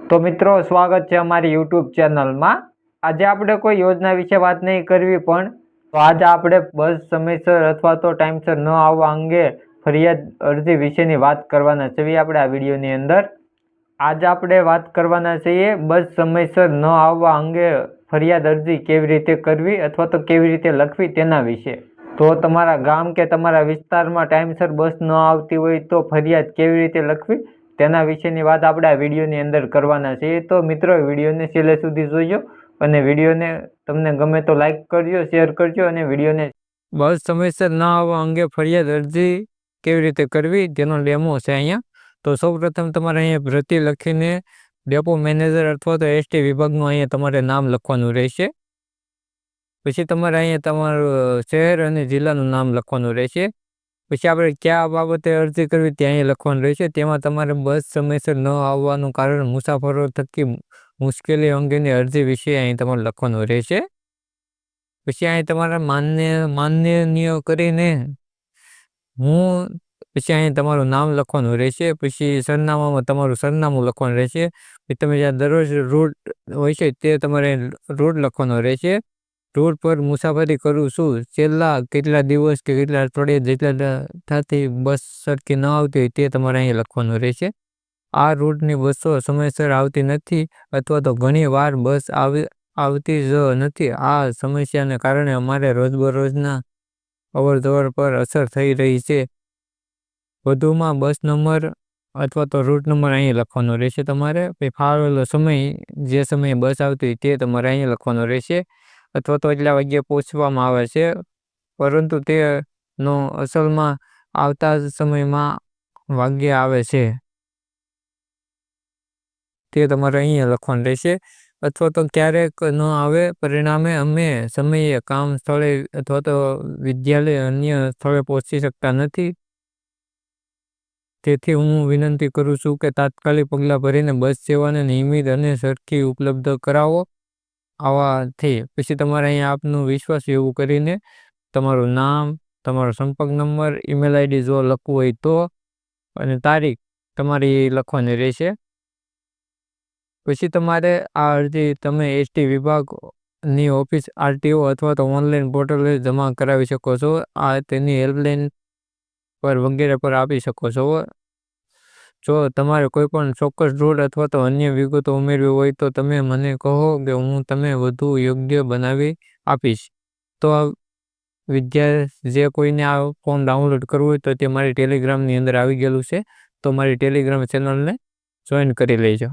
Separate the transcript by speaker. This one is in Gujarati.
Speaker 1: તો મિત્રો સ્વાગત છે અમારી યુટ્યુબ ચેનલમાં। આજે આપણે કોઈ યોજના વિશે વાત નહીં કરવી પણ તો આજે આપણે બસ સમયસર અથવા તો ટાઈમસર ન આવવા અંગે ફરિયાદ અરજી વિશેની વાત કરવાના છીએ આપણે આ વિડીયોની અંદર। આજે આપણે વાત કરવાના છીએ બસ સમયસર ન આવવા અંગે ફરિયાદ અરજી કેવી રીતે કરવી અથવા તો કેવી રીતે લખવી તેના વિશે। તો તમારા ગામ કે તમારા વિસ્તારમાં ટાઈમસર બસ ન આવતી હોય તો ફરિયાદ કેવી રીતે લખવી તેના વિશેની વાત આપણે આ વિડીયોની અંદર કરવાના છીએ। તો મિત્રો વિડીયોને છેલ્લે સુધી જોજો અને વિડીયોને તમને ગમે તો લાઈક કરજો, શેર કરજો અને વિડીયોને બસ સમયસર ન આવવા અંગે ફરિયાદ અરજી કેવી રીતે કરવી તેનો ડેમો છે અહીંયા। તો સૌપ્રથમ તમારે અહીંયા ભરતી લખીને ડેપો મેનેજર અથવા તો એસટી વિભાગનું અહીંયા તમારે નામ લખવાનું રહેશે। પછી તમારે અહીંયા તમારું શહેર અને જિલ્લાનું નામ લખવાનું રહેશે। પછી આપણે કયા બાબતે અરજી કરવી ત્યાં અહીંયા લખવાનું રહેશે। તેમાં તમારે બસ સમયસર ન આવવાનું કારણ મુસાફરો થકી મુશ્કેલી અંગેની અરજી વિશે અહીં તમારે લખવાનું રહેશે। પછી અહીં તમારે માનનીય કરીને પછી અહીં તમારું નામ લખવાનું રહેશે। પછી સરનામામાં તમારું સરનામું લખવાનું રહેશે। પછી તમે જ્યાં દરરોજ રૂટ હોય છે તે તમારે રૂટ લખવાનો રહેશે। રૂટ પર મુસાફરી કરું છું, છેલ્લા કેટલા દિવસ કે કેટલા અઠવાડિયા જેટલા થતી બસ સરખી ન આવતી હોય તે તમારે અહીં લખવાનું રહેશે। આ રૂટની બસો સમયસર આવતી નથી અથવા તો ઘણી વાર બસ આવતી જ નથી। આ સમસ્યાને કારણે અમારે રોજબરોજના અવરજવર પર અસર થઈ રહી છે। વધુમાં બસ નંબર અથવા તો રૂટ નંબર અહીં લખવાનો રહેશે તમારે। પછી ફાળવેલો સમય જે સમયે બસ આવતી હોય તે તમારે અહીં લખવાનો રહેશે અથવા તો એટલા વાગ્યે પહોંચવામાં આવે છે પરંતુ તેનો અસલમાં આવતા સમયમાં વાગ્યે આવે છે તે તમારે અહીંયા લખવાનું રહેશે। અથવા તો ક્યારેક ન આવે, પરિણામે અમે સમયે કામ સ્થળે અથવા તો વિદ્યાલય અન્ય સ્થળે પહોંચી શકતા નથી। તેથી હું વિનંતી કરું છું કે તાત્કાલિક પગલાં ભરીને બસ સેવાને નિયમિત અને સરખી ઉપલબ્ધ કરાવો। આવાથી પછી તમારે અહીંયા આપનું વિશ્વાસ એવું કરીને તમારું નામ, તમારો સંપર્ક નંબર, ઈમેલ આઈડી જો લખવું હોય તો અને તારીખ તમારી લખવાની રહેશે। પછી તમારે આ અરજી તમે એસટી વિભાગની ઓફિસ, આરટીઓ અથવા તો ઓનલાઈન પોર્ટલે જમા કરાવી શકો છો। આ તેની હેલ્પલાઇન પર વગેરે પર આપી શકો છો। જો તમારે કોઈ પણ ચોક્કસ રૂટ અથવા તો અન્ય વિગતો ઉમેરવી હોય તો તમે મને કહો કે હું તમને વધુ યોગ્ય બનાવી આપીશ। તો જે કોઈને આ ફોર્મ ડાઉનલોડ કરવું હોય તો તે મારી ટેલિગ્રામની અંદર આવી ગયેલું છે, તો મારી ટેલિગ્રામ ચેનલને જોઈન કરી લેજો।